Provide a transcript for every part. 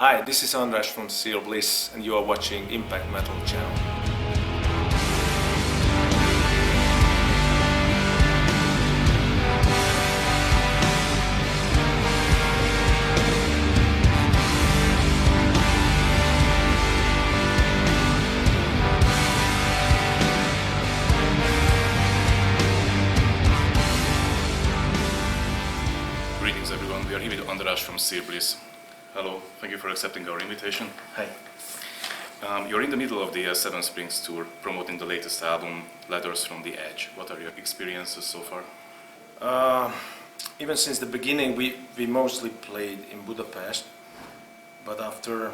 Hi, this is András from Sear Bliss and you are watching Impact Metal channel. Greetings everyone, we are here with András from Sear Bliss. Hello, thank you for accepting our invitation. Hi. You're in the middle of the Seven Springs tour, promoting the latest album, Letters from the Edge. What are your experiences so far? Even since the beginning we mostly played in Budapest, but after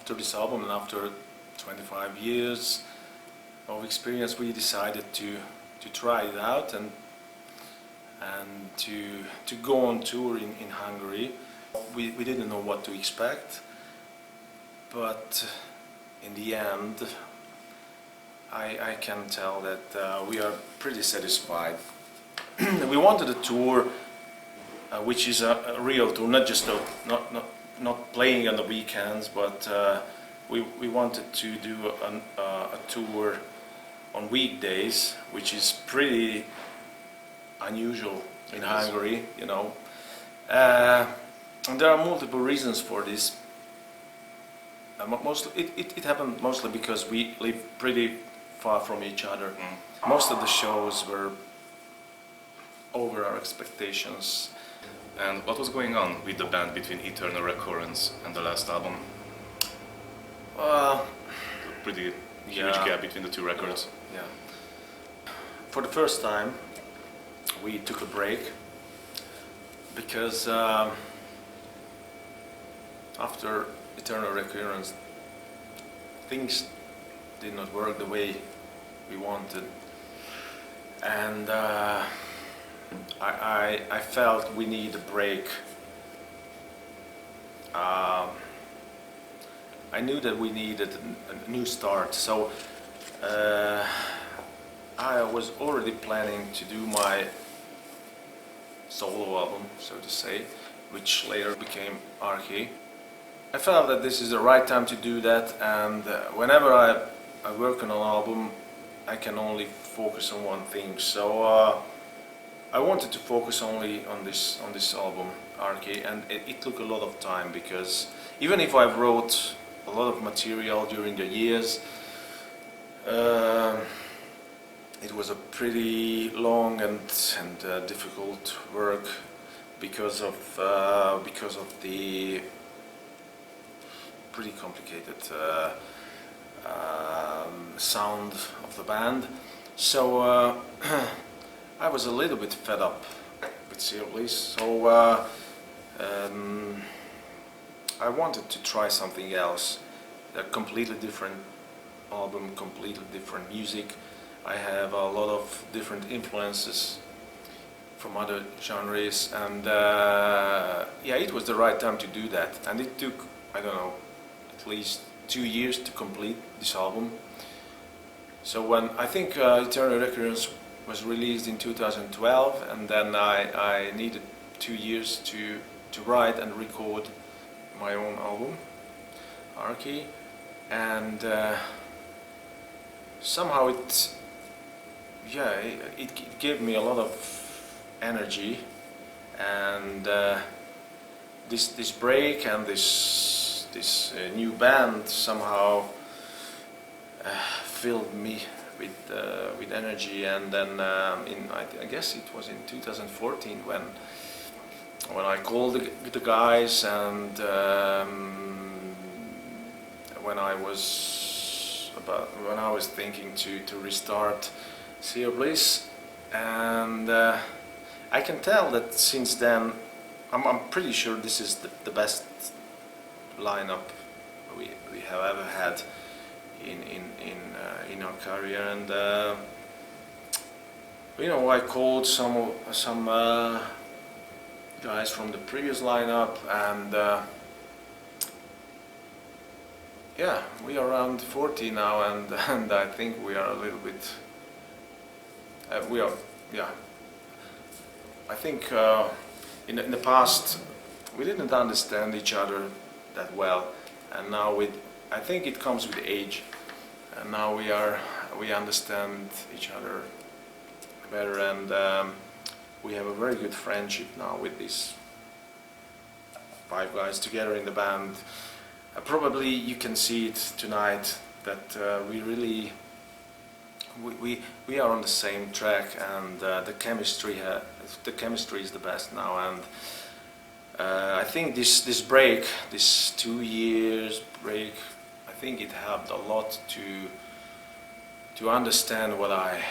this album and after 25 years of experience we decided to try it out and to go on tour in Hungary. We didn't know what to expect, but in the end I can tell that we are pretty satisfied. We wanted a tour which is a real tour, not just not playing on the weekends, but we wanted to do a tour on weekdays, which is pretty unusual in Hungary, you know. And there are multiple reasons for this. It happened mostly because we live pretty far from each other. Most of the shows were over our expectations. And what was going on with the band between Eternal Recurrence and the last album? Pretty huge gap between the two records. Yeah. For the first time we took a break because after Eternal Recurrence things did not work the way we wanted, and I felt we need a break. I knew that we needed a new start, so I was already planning to do my solo album, so to say, which later became Arkhē. I felt that this is the right time to do that, and whenever I work on an album I can only focus on one thing, so I wanted to focus only on this album, Arkhē, and it took a lot of time, because even if I wrote a lot of material during the years, it was a pretty long and difficult work because of the pretty complicated sound of the band. So I was a little bit fed up with Sear Bliss, so I wanted to try something else, a completely different album, completely different music. I have a lot of different influences from other genres, and yeah, it was the right time to do that. And it took, I don't know, at least 2 years to complete this album. So when I think Eternal Recurrence was released in 2012, and then I needed 2 years to write and record my own album, Arkhē, and somehow it gave me a lot of energy, and this break and this new band somehow filled me with energy. And then I guess it was in 2014 when I called the guys, and when I was thinking to restart Sear Bliss, and I can tell that since then I'm pretty sure this is the best lineup we have ever had in our career. And you know, I called some guys from the previous lineup, and yeah, we are around 40 now, and I think we are a little bit I think in the past we didn't understand each other that well. And now I think it comes with age, and now we understand each other better, and we have a very good friendship now with these 5 guys together in the band. Probably you can see it tonight that we really we are on the same track, and the chemistry is the best now. And I think this break, this 2 years break, I think it helped a lot to understand what I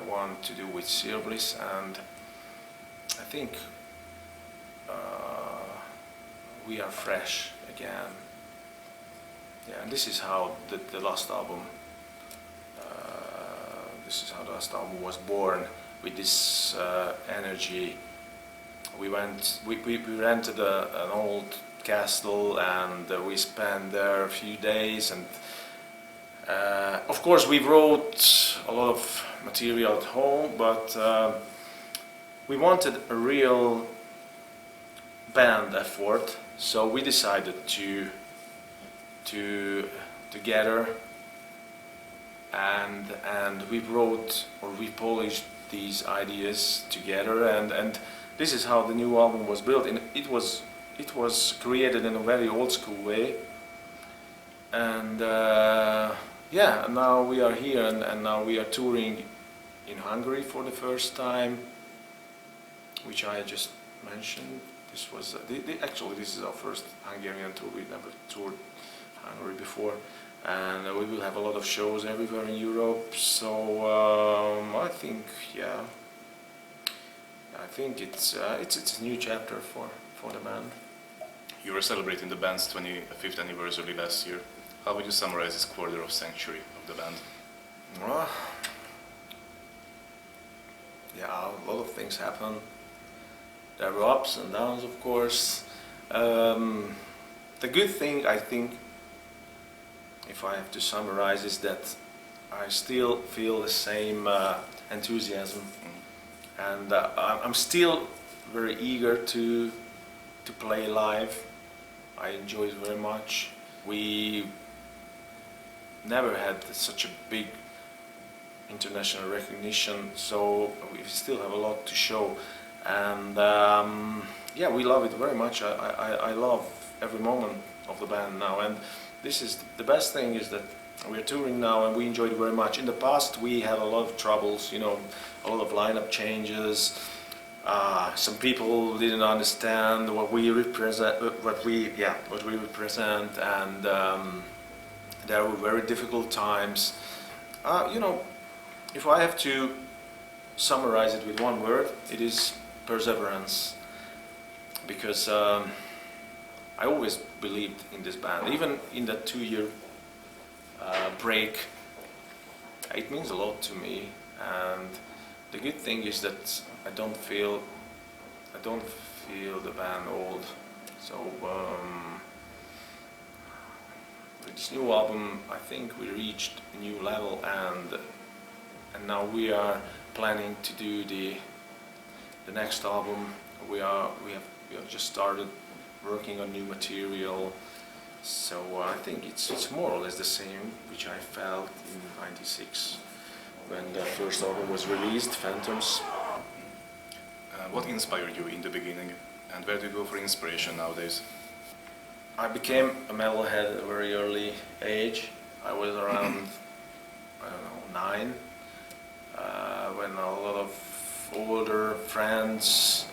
want to do with Sear Bliss, and I think we are fresh again. Yeah, and this is how the last album. This is how the last album was born, with this energy. We rented an old castle, and we spent there a few days, and of course we wrote a lot of material at home, but we wanted a real band effort, so we decided to gather, and we wrote, or we polished these ideas together, and this is how the new album was built. And it was created in a very old school way, and yeah, now we are here, and now we are touring in Hungary for the first time, which I just mentioned. This was actually this is our first Hungarian tour. We've never toured Hungary before, and we will have a lot of shows everywhere in Europe. So I think, yeah, I think it's a new chapter for the band. You were celebrating the band's 25th anniversary last year. How would you summarize this quarter of century of the band? Well, yeah, a lot of things happen. There were ups and downs, of course. The good thing, I think, if I have to summarize, is that I still feel the same enthusiasm, and I'm still very eager to play live. I enjoy it very much. We never had such a big international recognition, so we still have a lot to show, and yeah, we love it very much. I love every moment of the band now, and this is the best thing, is that we're touring now, and we enjoy it very much. In the past we had a lot of troubles, you know, a lot of lineup changes. Some people didn't understand what we represent, and there were very difficult times. You know, if I have to summarize it with one word, it is perseverance, because I always believed in this band, even in that 2-year break. It means a lot to me, and the good thing is that I don't feel the band old. So with this new album, I think we reached a new level, and now we are planning to do the next album. We have just started working on new material, so I think it's more or less the same which I felt in '96 when the first album was released, Phantoms. What inspired you in the beginning, and where do you go for inspiration nowadays? I became a metalhead at a very early age. I was around, I don't know, 9, when a lot of older friends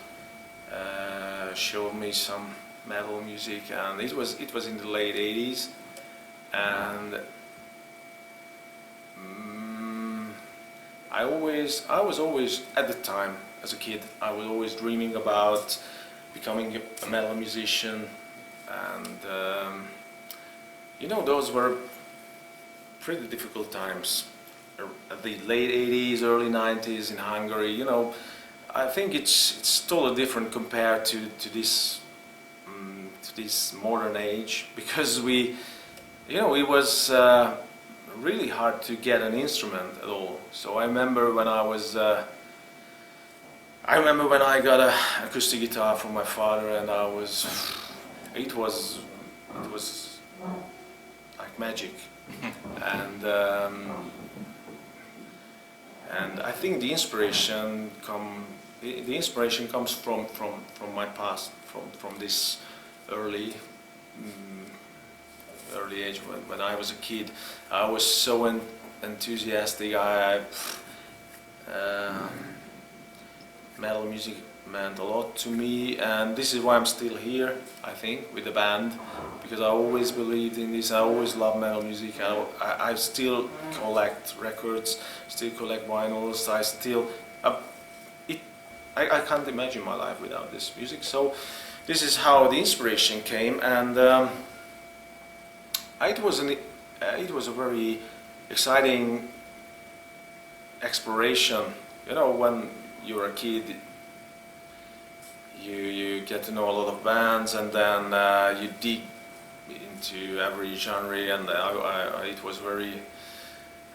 showed me some metal music, and it was in the late 80s, and I was always, at the time, as a kid, I was always dreaming about becoming a metal musician, and you know, those were pretty difficult times, the late 80s, early 90s in Hungary. You know, I think it's totally different compared to this modern age, because it was really hard to get an instrument at all. So I remember when I got an acoustic guitar from my father, and it was like magic, and I think the inspiration comes from my past, from this early age when I was a kid. I was so enthusiastic. Metal music meant a lot to me, and this is why I'm still here, I think, with the band, because I always believed in this. I always loved metal music. I still collect records, still collect vinyls. I can't imagine my life without this music. So this is how the inspiration came, and it was a very exciting exploration. You know, when you're a kid, you get to know a lot of bands, and then you dig into every genre, and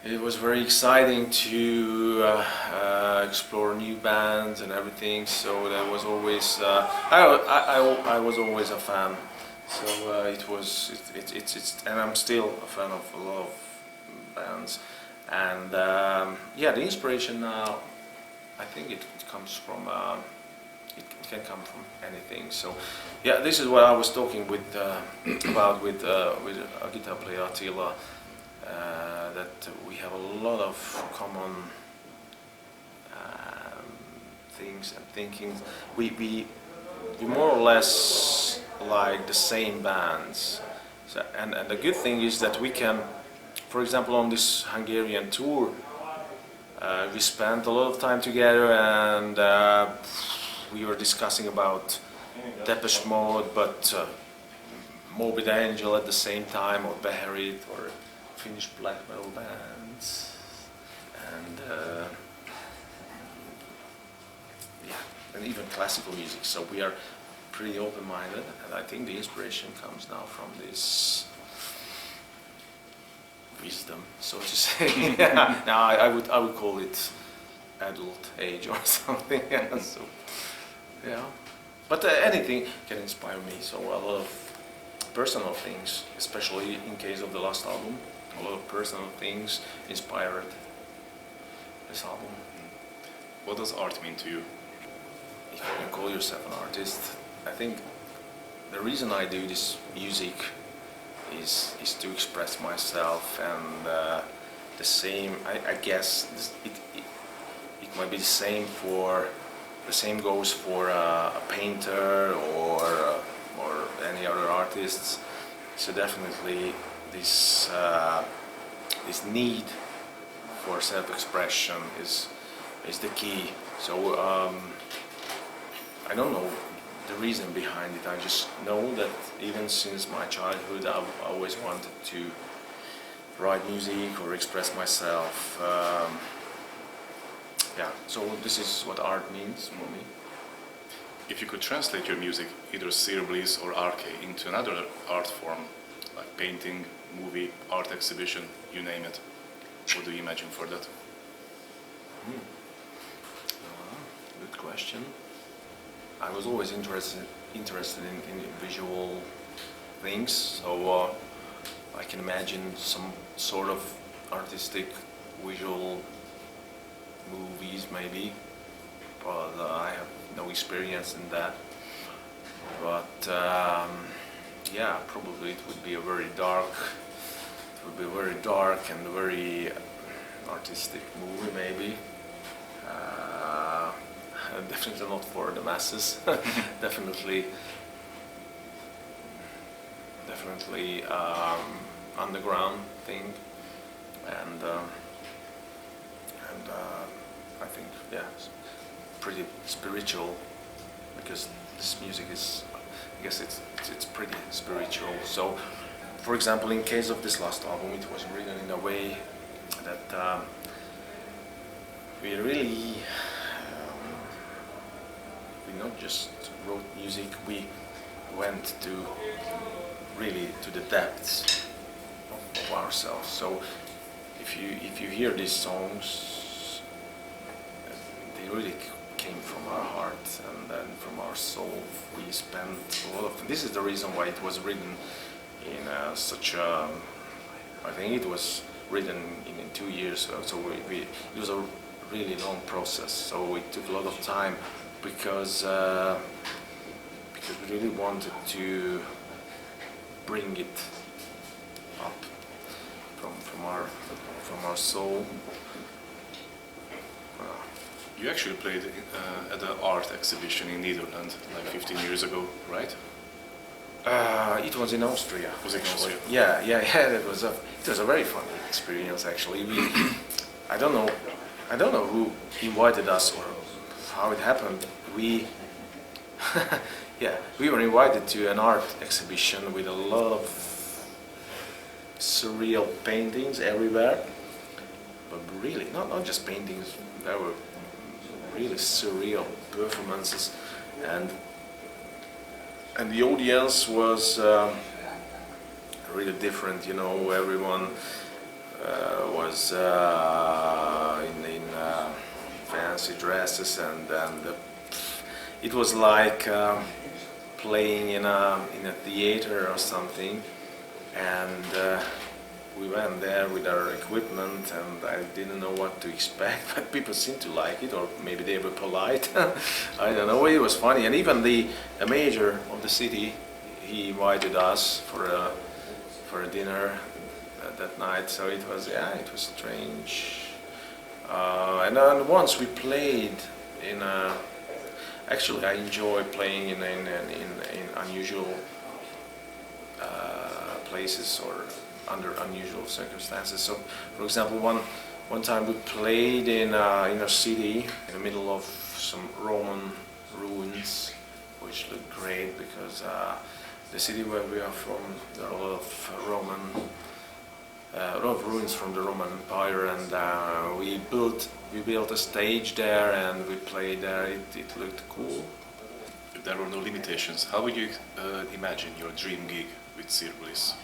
it was very exciting to explore new bands and everything. So there was always I was always a fan. So and I'm still a fan of a lot of bands, and yeah, the inspiration now, I think it comes from it can come from anything. So yeah, this is what I was talking about with a guitar player, Attila, that we have a lot of common things and thinking. We more or less like the same bands. So, and the good thing is that we can, for example, on this Hungarian tour, we spent a lot of time together, and we were discussing about Depeche Mode, but Morbid Angel at the same time, or Beherit, or Finnish black metal bands, and yeah, and even classical music. So we are pretty open-minded, and I think the inspiration comes now from this wisdom, so to say. Now I would call it adult age or something. Yeah, so yeah, but anything can inspire me. So a lot of personal things, especially in case of the last album, a lot of personal things inspired this album. What does art mean to you? If you can call yourself an artist, I think the reason I do this music is to express myself, and the same. I guess it might be the same goes for a painter or any other artists. So definitely this need for self-expression is the key. So I don't know the reason behind it. I just know that even since my childhood, I've always wanted to write music or express myself. Yeah, so this is what art means for me. If you could translate your music, either Sear Bliss or Arkhē, into another art form, like painting, movie, art exhibition, you name it, what do you imagine for that? Good question. I was always interested in visual things, so I can imagine some sort of artistic visual movies maybe, but I have no experience in that. But yeah, probably it would be a very dark and very artistic movie maybe. Definitely not for the masses. definitely underground thing, and I think, yeah, it's pretty spiritual, because this music is, I guess it's pretty spiritual. So, for example, in case of this last album, it was written in a way that we really we not just wrote music, we went really to the depths of ourselves. So if you hear these songs, they really came from our heart and then from our our soul. We spent a lot of. This is the reason why it was written in such a. I think it was written in 2 years. So it was a really long process. So it took a lot of time because we really wanted to bring it up from our soul. You actually played at the art exhibition in Netherlands like 15 years ago, right? It was in Austria. Was it in Austria? Yeah. It was a very funny experience actually. I don't know who invited us or how it happened. We were invited to an art exhibition with a lot of surreal paintings everywhere. But really, not just paintings. There were really surreal performances, and the audience was really different. You know, everyone was in fancy dresses, and it was like playing in a theater or something. And we went there with our equipment, and I didn't know what to expect, but people seemed to like it, or maybe they were polite. I don't know. It was funny, and even the mayor of the city, he invited us for a dinner that night. So it was strange. And then once we played in actually I enjoy playing in unusual places or under unusual circumstances. So, for example, one time we played in a city in the middle of some Roman ruins, which looked great because the city where we are from, there are a lot of ruins from the Roman Empire, and we built a stage there and we played there. It looked cool. If there were no limitations, how would you imagine your dream gig with Sear Bliss?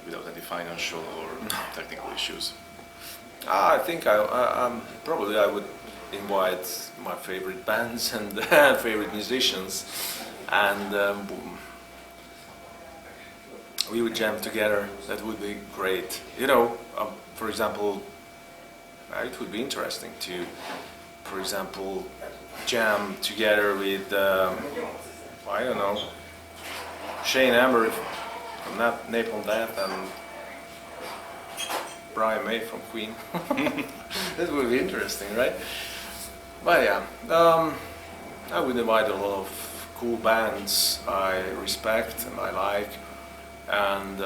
Without any financial or technical issues? I think probably I would invite my favorite bands and favorite musicians, and we would jam together. That would be great. You know, for example, it would be interesting to, for example, jam together with I don't know, Shane Amber from Napalm Death and Brian May from Queen. That would be interesting, right? But yeah, I would invite a lot of cool bands I respect and I like, and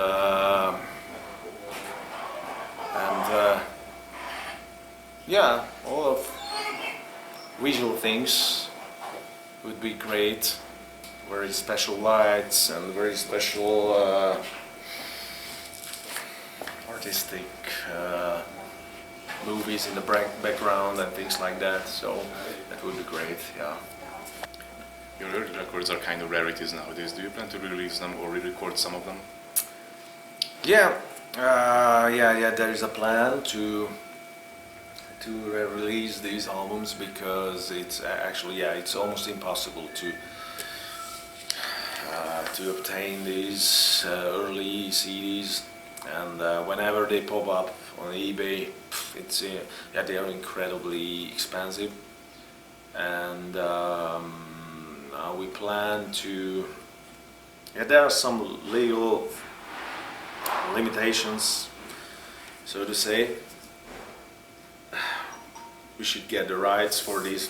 yeah, all of visual things would be great. Very special lights and very special artistic movies in the background and things like that. So that would be great. Yeah. Your early records are kind of rarities nowadays. Do you plan to release them or re-record some of them? Yeah. There is a plan to release these albums because it's actually it's almost impossible to obtain these early CDs, and whenever they pop up on eBay, it's they are incredibly expensive, and we plan to. Yeah, there are some legal limitations, so to say. We should get the rights for these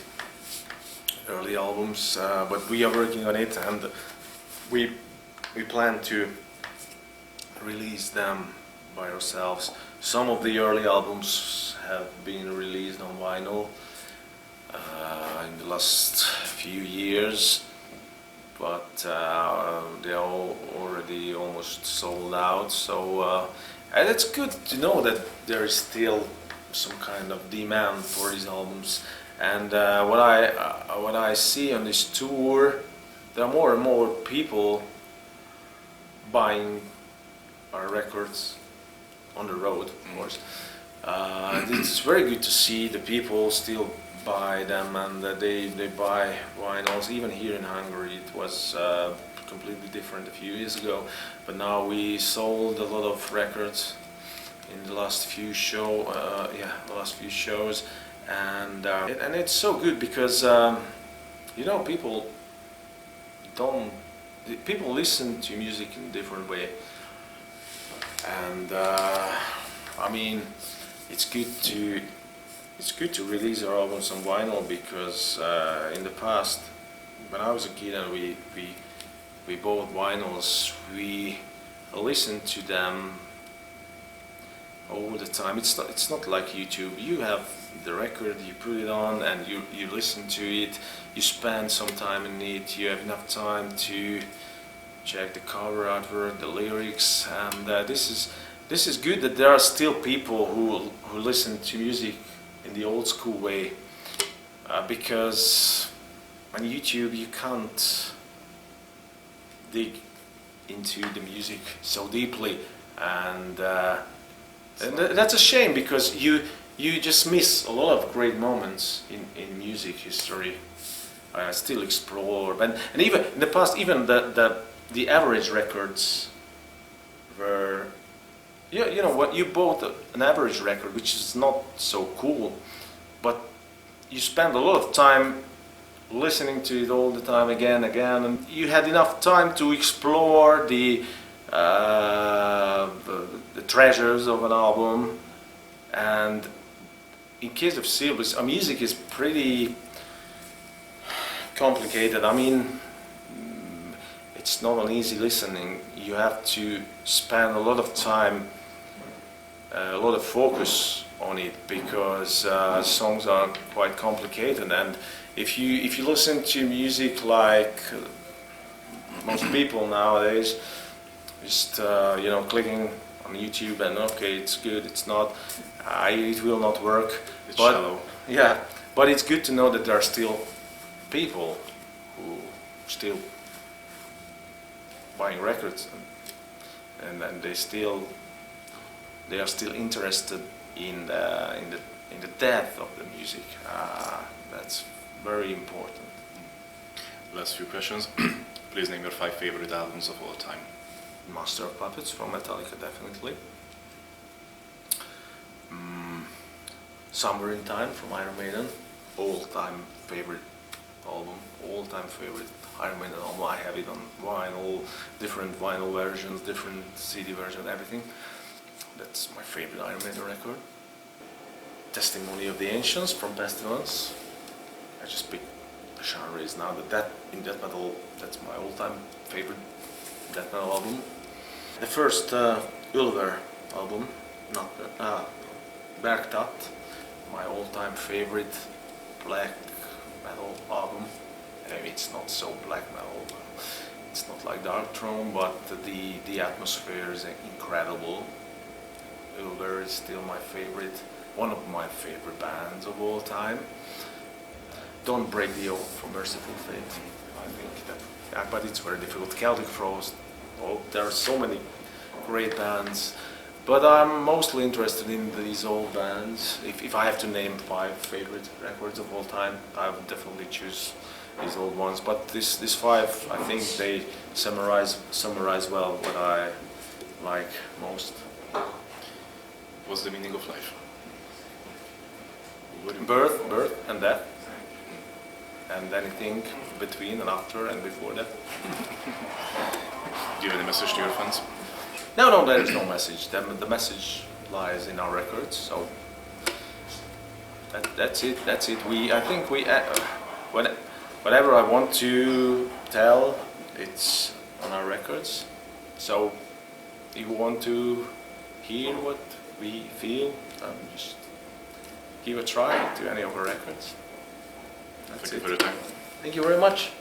early albums, but we are working on it, and we plan to release them by ourselves. Some of the early albums have been released on vinyl in the last few years, but they are already almost sold out. So and it's good to know that there is still some kind of demand for these albums. And what I see on this tour, there are more and more people buying our records on the road, of course. It's very good to see the people still buy them, and they buy vinyls. Even here in Hungary, it was completely different a few years ago. But now we sold a lot of records in the last few last few shows, and it's so good because you know, people listen to music in a different way, and I mean, it's good to release our albums on vinyl, because in the past, when I was a kid and we bought vinyls, we listened to them all the time. It's not like YouTube. You have the record, you put it on, and you listen to it. You spend some time in it. You have enough time to check the cover artwork, the lyrics, and this is good that there are still people who listen to music in the old school way, because on YouTube you can't dig into the music so deeply, and that's a shame, because you just miss a lot of great moments in music history. I still explore, and even in the past, even the average records were, you know what, you bought an average record, which is not so cool, but you spend a lot of time listening to it all the time, again, and you had enough time to explore the treasures of an album. And in case of Sear Bliss, our music is pretty complicated. I mean, it's not an easy listening. You have to spend a lot of time, a lot of focus on it, because songs are quite complicated. And if you listen to music like most people nowadays, just you know, clicking on YouTube and okay, it's good, it's not, it will not work. It's shallow. Yeah, but it's good to know that there are still people who still buying records, and they are still interested in the depth of the music. That's very important. Last few questions. Please name your 5 favorite albums of all time. Master of Puppets from Metallica, definitely. Somewhere in Time from Iron Maiden, all-time favorite album, all-time favorite Iron Maiden album. I have it on vinyl, different vinyl versions, different CD versions, everything. That's my favorite Iron Maiden record. Testimony of the Ancients from Pestilence. I just picked the genres now, that in death metal, that's my all-time favorite death metal album. The first Ulver album, not Bergtat, my all-time favorite black metal album. It's not so black metal, it's not like Dark Throne, but the atmosphere is incredible. Ulver is still my favorite, one of my favorite bands of all time. Don't Break the Oath from Merciful Fate. I think that, yeah, but it's very difficult. Celtic Frost. Oh, there are so many great bands, but I'm mostly interested in these old bands. If I have to name 5 favorite records of all time, I would definitely choose these old ones. But these 5, I think they summarize well what I like most. What's the meaning of life? Birth and death, and anything between and after and before that. Do you have any message to your fans? No, there is no message. The message lies in our records. So that's it. I think whatever I want to tell, it's on our records. So if you want to hear what we feel, just give a try to any of our records. Thank you for your time. Thank you very much.